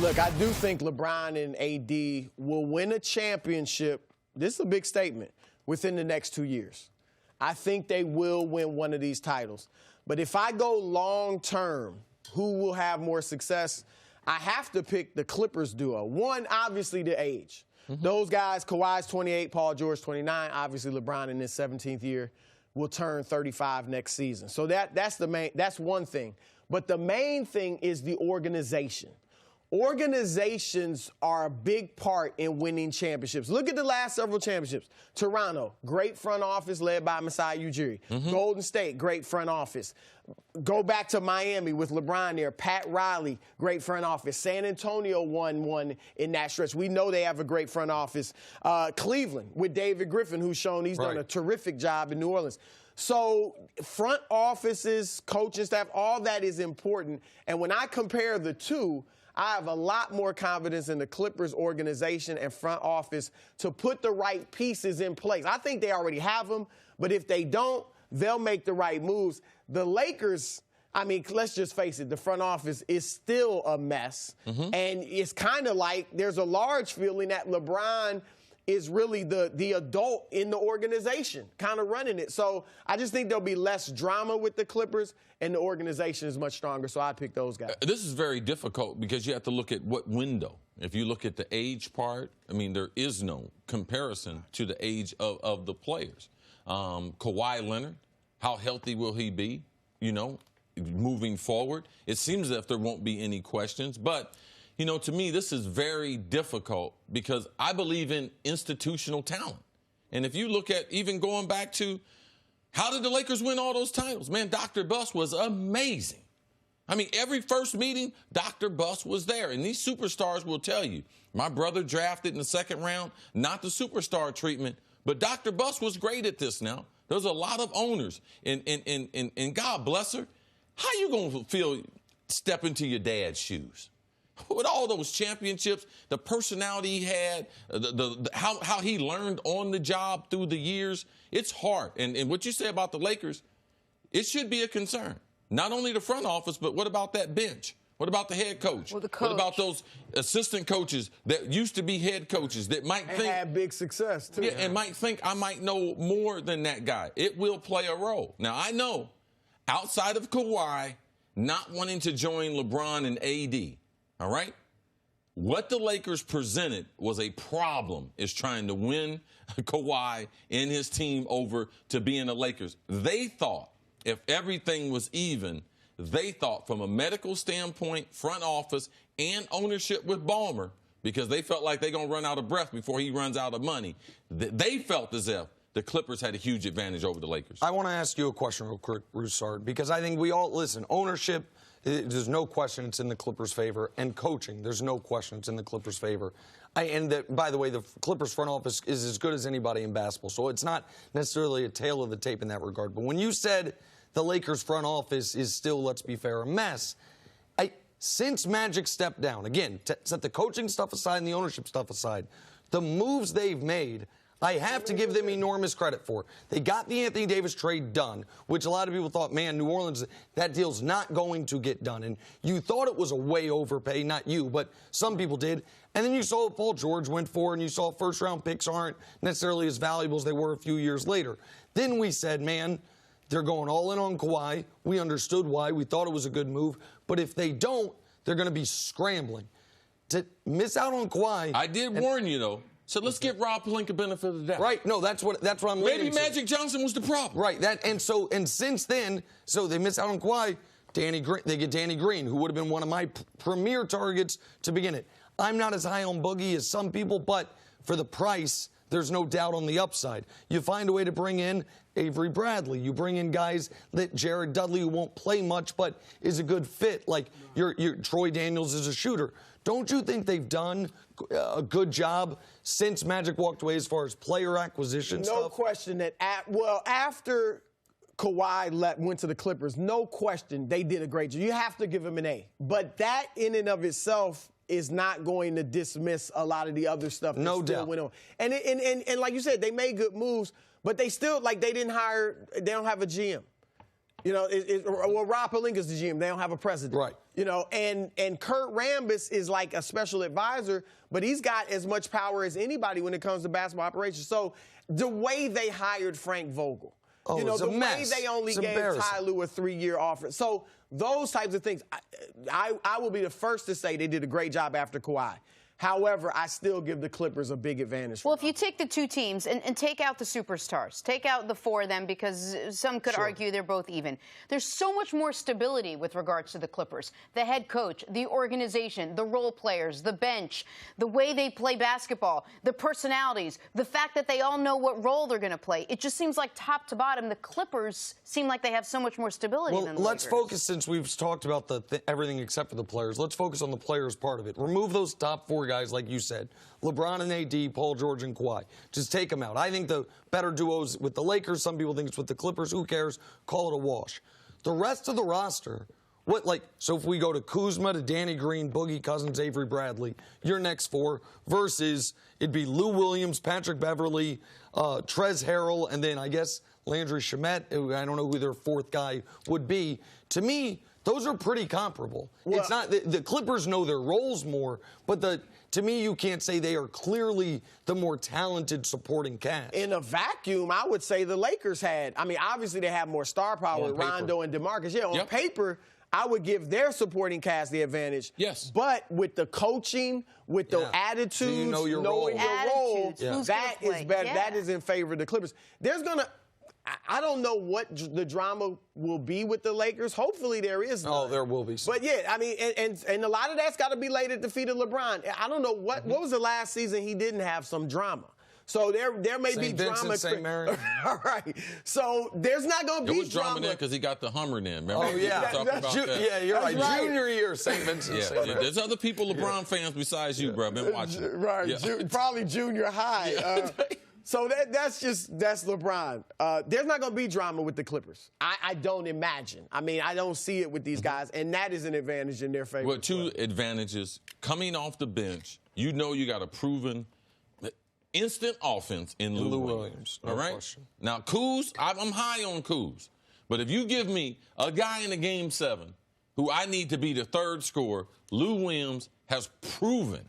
Look, I do think LeBron and AD will win a championship. This is a big statement within the next 2 years. I think they will win one of these titles. But if I go long term, who will have more success? I have to pick the Clippers duo. One, obviously, the age. Those guys, Kawhi's 28, Paul George 29. Obviously, LeBron in his 17th year will turn 35 next season. So that's one thing. But the main thing is the organization. Organizations are a big part in winning championships. Look at the last several championships. Toronto, great front office led by Masai Ujiri. Golden State, great front office. Go back to Miami with LeBron there. Pat Riley, great front office. San Antonio won one in that stretch. We know they have a great front office. Cleveland with David Griffin, who's shown he's done a terrific job in New Orleans. So front offices, coaching staff, all that is important. And when I compare the two, I have a lot more confidence in the Clippers organization and front office to put the right pieces in place. I think they already have them, but if they don't, they'll make the right moves. The Lakers, I mean, let's just face it, the front office is still a mess. And it's kind of like there's a large feeling that LeBron is really the adult in the organization, kind of running it. So I just think there'll be less drama with the Clippers, and the organization is much stronger. So I'd pick those guys. This is very difficult because you have to look at what window. If you look at the age part, I mean, there is no comparison to the age of the players. Kawhi Leonard, how healthy will he be, you know, moving forward? It seems as if there won't be any questions, but you know, to me, this is very difficult because I believe in institutional talent. And if you look at even going back to how did the Lakers win all those titles? Man, Dr. Buss was amazing. I mean, every first meeting, Dr. Buss was there. And these superstars will tell you, my brother drafted in the second round, not the superstar treatment, but Dr. Buss was great at this now. There's a lot of owners. And God bless her, how you going to feel step into your dad's shoes? With all those championships, the personality he had, how he learned on the job through the years, it's hard. And what you say about the Lakers, it should be a concern. Not only the front office, but what about that bench? What about the head coach? Well, the coach. What about those assistant coaches that used to be head coaches that might think had big success too? Yeah, and might think I might know more than that guy. It will play a role. Now I know, outside of Kawhi not wanting to join LeBron and AD. All right? What the Lakers presented was a problem, is trying to win Kawhi and his team over to being the Lakers. They thought if everything was even, they thought from a medical standpoint, front office, and ownership with Ballmer, because they felt like they're going to run out of breath before he runs out of money, they felt as if the Clippers had a huge advantage over the Lakers. I want to ask you a question real quick, Broussard, because I think we all, listen, ownership, there's no question it's in the Clippers' favor. And coaching, there's no question it's in the Clippers' favor. By the way, the Clippers front office is as good as anybody in basketball. So it's not necessarily a tale of the tape in that regard. But when you said the Lakers front office is still, let's be fair, a mess, since Magic stepped down, again, set the coaching stuff aside and the ownership stuff aside, the moves they've made, I have to give them enormous credit for. They got the Anthony Davis trade done, which a lot of people thought, man, New Orleans, that deal's not going to get done. And you thought it was a way overpay, not you, but some people did. And then you saw what Paul George went for, and you saw first-round picks aren't necessarily as valuable as they were a few years later. Then we said, man, they're going all in on Kawhi. We understood why. We thought it was a good move. But if they don't, they're going to be scrambling. To miss out on Kawhi. I did warn you, though. So let's give Rob Pelinka the benefit of the doubt. Right. No, that's what I'm Maybe Magic Johnson was the problem. Right. And since then, so they miss out on Kawhi. They get Danny Green, who would have been one of my premier targets to begin it. I'm not as high on Boogie as some people, but for the price, there's no doubt on the upside. You find a way to bring in Avery Bradley. You bring in guys that Jared Dudley, who won't play much, but is a good fit. Like your Troy Daniels is a shooter. Don't you think they've done a good job since Magic walked away as far as player acquisition stuff? No question that, after Kawhi went to the Clippers, no question they did a great job. You have to give him an A. But that in and of itself is not going to dismiss a lot of the other stuff that still went on. And like you said, they made good moves, but they still, like, they don't have a GM. You know, well, Rob Pelinka's the GM. They don't have a president. Right. You know, and Kurt Rambis is like a special advisor, but he's got as much power as anybody when it comes to basketball operations. So the way they hired Frank Vogel, you know, the way they only gave Ty Lue a 3-year offer. So those types of things, I will be the first to say they did a great job after Kawhi. However, I still give the Clippers a big advantage. Well, if you take the two teams and take out the superstars, take out the 4 of them, because some could argue they're both even. There's so much more stability with regards to the Clippers. The head coach, the organization, the role players, the bench, the way they play basketball, the personalities, the fact that they all know what role they're going to play. It just seems like top to bottom, the Clippers seem like they have so much more stability than the Lakers. Let's focus, since we've talked about everything except for the players, let's focus on the players part of it. Remove those top 4 guys, like you said, LeBron and AD, Paul George and Kawhi. Just take them out. I think the better duos with the Lakers. Some people think it's with the Clippers. Who cares? Call it a wash. The rest of the roster, so if we go to Kuzma, to Danny Green, Boogie Cousins, Avery Bradley, your next 4 versus it'd be Lou Williams, Patrick Beverley, Trez Harrell, and then I guess Landry Shamet. I don't know who their 4th guy would be. To me, those are pretty comparable. Well, it's not the Clippers know their roles more, but to me, you can't say they are clearly the more talented supporting cast. In a vacuum, I would say the Lakers had. I mean, obviously they have more star power with Rondo and DeMarcus. Yeah, on paper, I would give their supporting cast the advantage. Yes. But with the coaching, with the attitudes, so you know your knowing role. your role, that is better. Yeah. That is in favor of the Clippers. I don't know what the drama will be with the Lakers. Hopefully there is none. Oh, there will be some. But, yeah, I mean, and a lot of that's got to be laid at the feet of LeBron. I don't know what was the last season he didn't have some drama. So there may be drama. St. Mary. All right. So there's not going to be drama. There was drama there because he got the Hummer then. Remember? Oh, yeah. Yeah, you're right. Junior year, St. Vincent. Yeah, there's other people, LeBron fans besides you, bro. Been watching. Right. Yeah. Probably junior high. So that's LeBron. There's not going to be drama with the Clippers. I don't imagine. I mean, I don't see it with these guys, and that is an advantage in their favor. Well, 2 advantages. Coming off the bench, you know you got a proven instant offense in Lou Williams. No all right? question. Now, Kuz, I'm high on Kuz. But if you give me a guy in a Game 7 who I need to be the 3rd scorer, Lou Williams has proven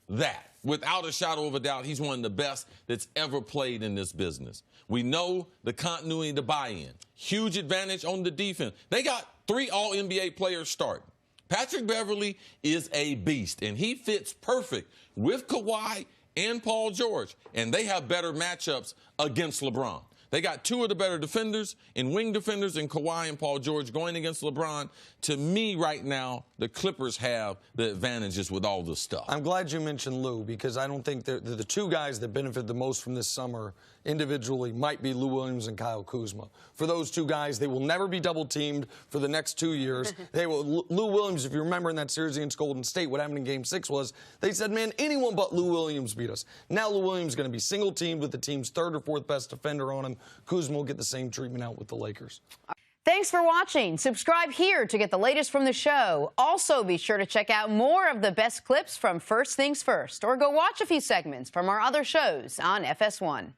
that. Without a shadow of a doubt, he's one of the best that's ever played in this business. We know the continuity, the buy-in. Huge advantage on the defense. They got 3 All-NBA players starting. Patrick Beverley is a beast, and he fits perfect with Kawhi and Paul George, and they have better matchups against LeBron. They got 2 of the better defenders and wing defenders in Kawhi and Paul George going against LeBron. To me, right now, the Clippers have the advantages with all this stuff. I'm glad you mentioned Lou, because I don't think they're the 2 guys that benefit the most from this summer individually might be Lou Williams and Kyle Kuzma. For those 2 guys, they will never be double-teamed for the next 2 years. Lou Williams, if you remember in that series against Golden State, what happened in Game 6 was they said, man, anyone but Lou Williams beat us. Now Lou Williams is going to be single-teamed with the team's 3rd or 4th best defender on him. Kuzma will get the same treatment out with the Lakers. Thanks for watching. Subscribe here to get the latest from the show. Also, be sure to check out more of the best clips from First Things First, or go watch a few segments from our other shows on FS1.